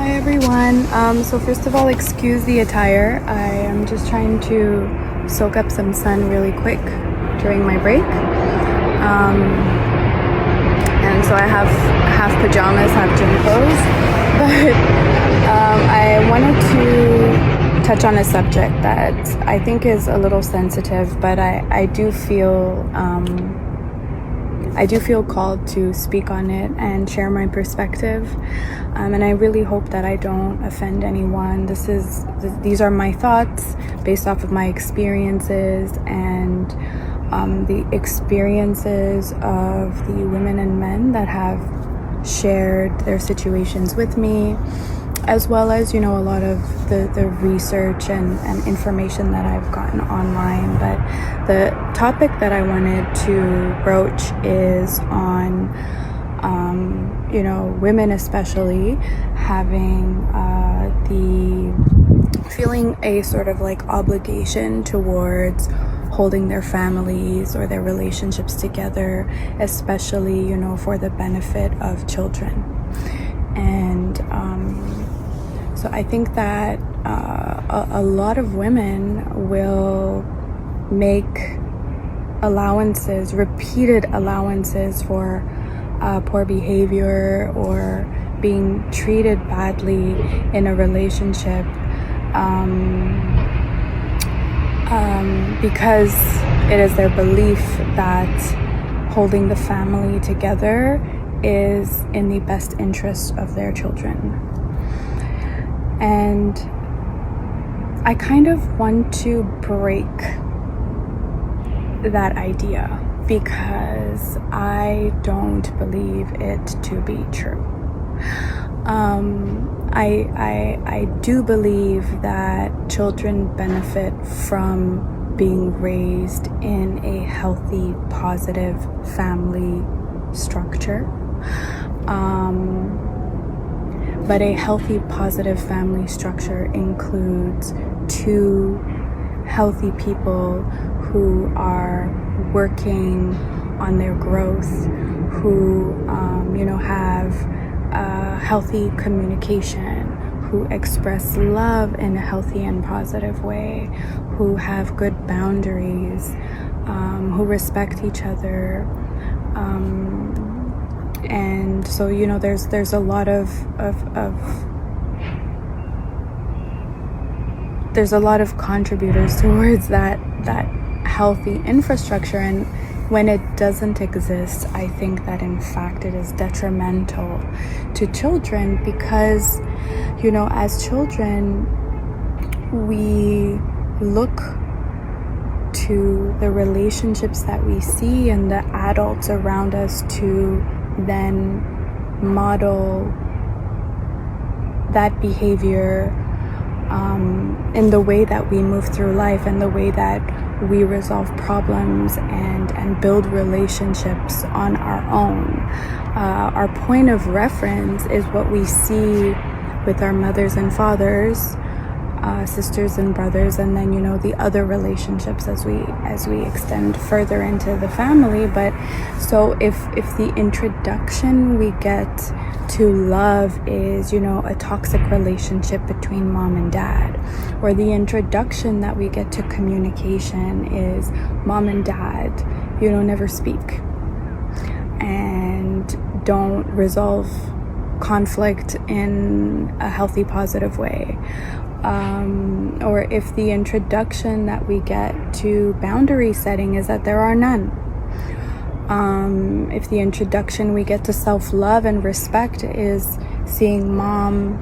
Hi everyone. So first of all, excuse the attire. I am just trying to soak up some sun really quick during my break. And so I have half pajamas, half gym clothes. But I wanted to touch on a subject that I think is a little sensitive, but I do feel called to speak on it and share my perspective. And I really hope that I don't offend anyone. These are my thoughts based off of my experiences and the experiences of the women and men that have shared their situations with me, as well as, a lot of the research and information that I've gotten online. But the topic that I wanted to broach is on, women especially having feeling a sort of like obligation towards holding their families or their relationships together, especially, for the benefit of children. And so I think that a lot of women will make allowances, repeated allowances for poor behavior or being treated badly in a relationship because it is their belief that holding the family together is in the best interest of their children. And I kind of want to break that idea because I don't believe it to be true. I do believe that children benefit from being raised in a healthy, positive family structure. But a healthy, positive family structure includes two healthy people who are working on their growth, who, have healthy communication, who express love in a healthy and positive way, who have good boundaries, who respect each other. And so, there's a lot of there's a lot of contributors towards that healthy infrastructure. And when it doesn't exist, I think that in fact it is detrimental to children because, as children, we look to the relationships that we see and the adults around us to then model that behavior in the way that we move through life and the way that we resolve problems and build relationships on our own. Our point of reference is what we see with our mothers and fathers, sisters and brothers, and then the other relationships as we extend further into the family. But so if the introduction we get to love is a toxic relationship between mom and dad, or the introduction that we get to communication is mom and dad never speak and don't resolve conflict in a healthy, positive way. Or if the introduction that we get to boundary setting is that there are none. If the introduction we get to self-love and respect is seeing mom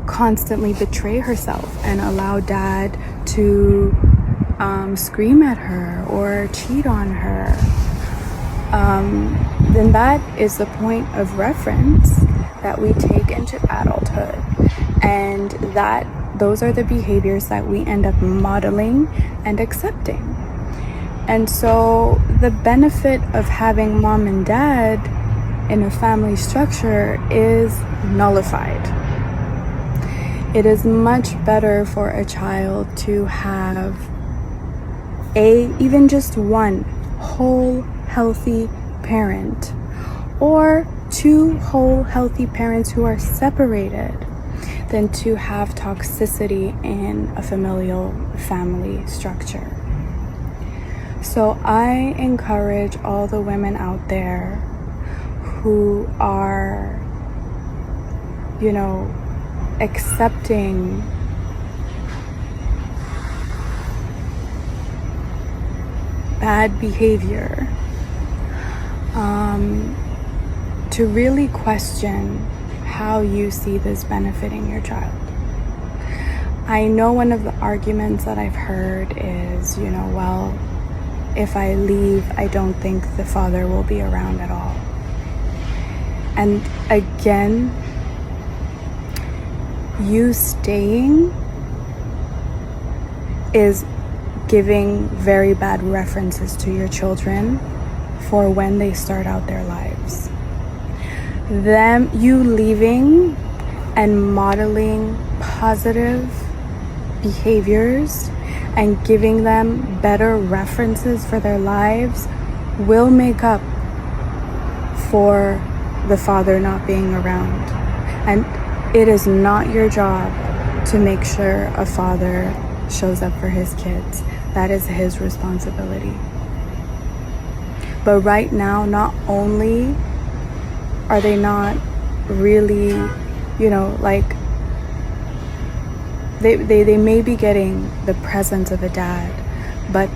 constantly betray herself and allow dad to scream at her or cheat on her, then that is the point of reference that we take into adulthood. And those are the behaviors that we end up modeling and accepting. And so the benefit of having mom and dad in a family structure is nullified. It is much better for a child to have even just one whole healthy parent, or two whole healthy parents who are separated, than to have toxicity in a familial family structure. So I encourage all the women out there who are, accepting bad behavior, to really question how you see this benefiting your child. I know one of the arguments that I've heard is, well, if I leave, I don't think the father will be around at all. And again, you staying is giving very bad references to your children for when they start out their lives. You leaving and modeling positive behaviors and giving them better references for their lives will make up for the father not being around. And it is not your job to make sure a father shows up for his kids. That is his responsibility. But right now, not only are they not really, they may be getting the presence of a dad, but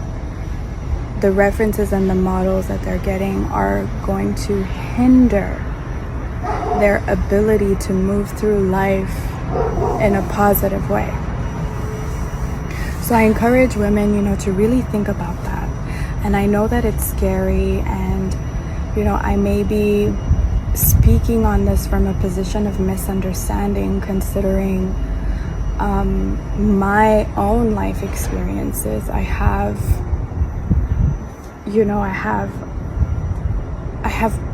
the references and the models that they're getting are going to hinder their ability to move through life in a positive way. So I encourage women, to really think about that. And I know that it's scary, and, I may be speaking on this from a position of misunderstanding, considering my own life experiences. I have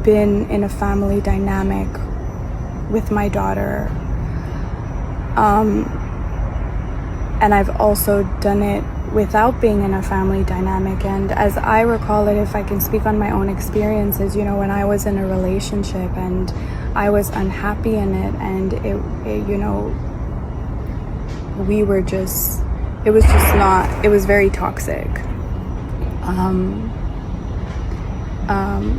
been in a family dynamic with my daughter, and I've also done it without being in a family dynamic. And as I recall it, if I can speak on my own experiences, when I was in a relationship and I was unhappy in it, and it was very toxic.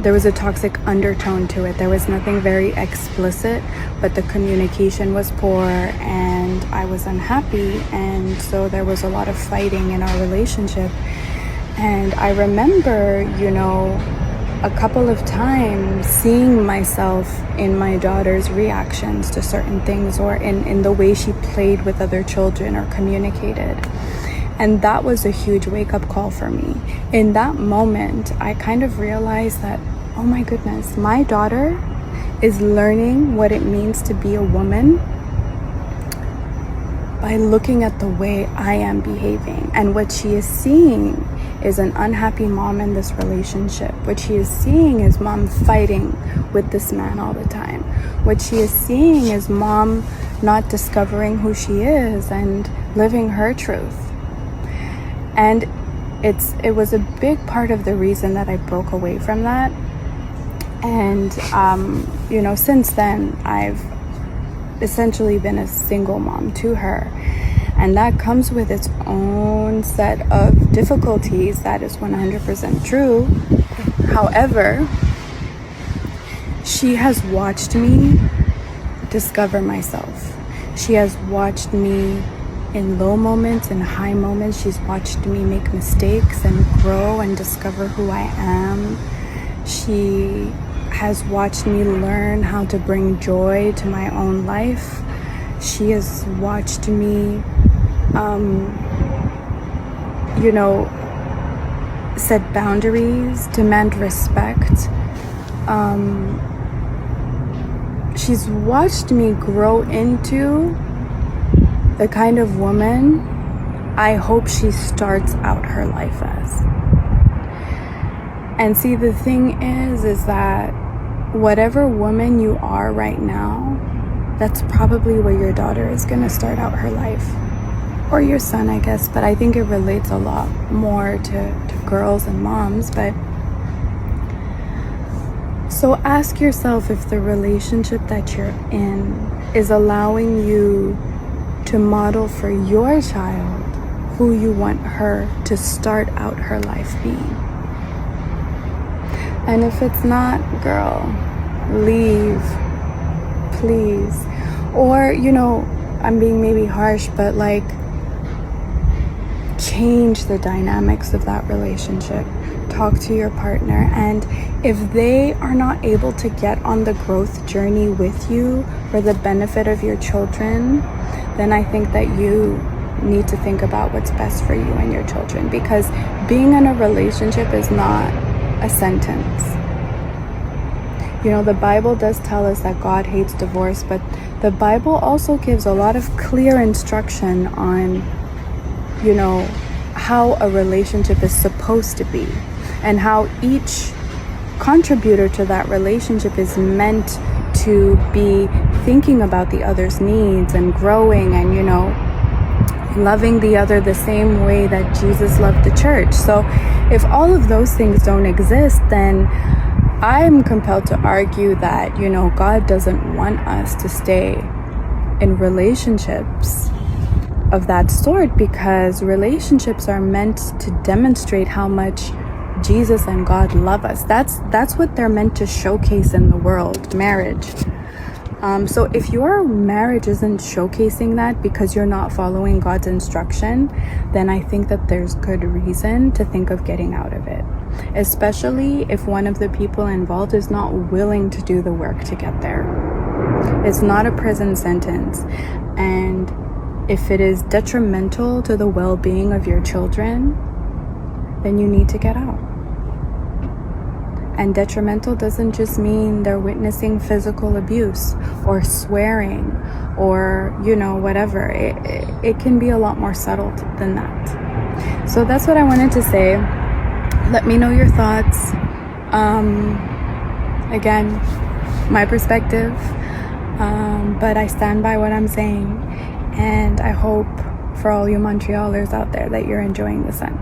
There was a toxic undertone to it. There was nothing very explicit, but the communication was poor and I was unhappy, and so there was a lot of fighting in our relationship. And I remember, a couple of times seeing myself in my daughter's reactions to certain things, or in the way she played with other children or communicated. And that was a huge wake-up call for me. In that moment, I kind of realized that, oh my goodness, my daughter is learning what it means to be a woman by looking at the way I am behaving. And what she is seeing is an unhappy mom in this relationship. What she is seeing is mom fighting with this man all the time. What she is seeing is mom not discovering who she is and living her truth. And it was a big part of the reason that I broke away from that. And, since then, I've essentially been a single mom to her. And that comes with its own set of difficulties. That is 100% true. However, she has watched me discover myself. She has watched me in low moments and high moments. She's watched me make mistakes and grow and discover who I am. She has watched me learn how to bring joy to my own life. She has watched me, set boundaries, demand respect. She's watched me grow into the kind of woman I hope she starts out her life as. And see, the thing is that whatever woman you are right now, that's probably where your daughter is going to start out her life. Or your son, I guess, but I think it relates a lot more to girls and moms. But so ask yourself if the relationship that you're in is allowing you to model for your child who you want her to start out her life being. And if it's not, girl, leave, please. Or, I'm being maybe harsh, but like, change the dynamics of that relationship. Talk to your partner, and if they are not able to get on the growth journey with you for the benefit of your children, then I think that you need to think about what's best for you and your children, because being in a relationship is not a sentence. The Bible does tell us that God hates divorce, but the Bible also gives a lot of clear instruction on how a relationship is supposed to be, and how each contributor to that relationship is meant to be thinking about the other's needs and growing and, loving the other the same way that Jesus loved the church. So if all of those things don't exist, then I'm compelled to argue that, God doesn't want us to stay in relationships of that sort, because relationships are meant to demonstrate how much Jesus and God love us. That's what they're meant to showcase in the world, marriage. So if your marriage isn't showcasing that because you're not following God's instruction, then I think that there's good reason to think of getting out of it, especially if one of the people involved is not willing to do the work to get there. It's not a prison sentence, and if it is detrimental to the well-being of your children, then you need to get out. And detrimental doesn't just mean they're witnessing physical abuse or swearing or, whatever. It can be a lot more subtle than that. So that's what I wanted to say. Let me know your thoughts. Again, my perspective, but I stand by what I'm saying. And I hope for all you Montrealers out there that you're enjoying the sun.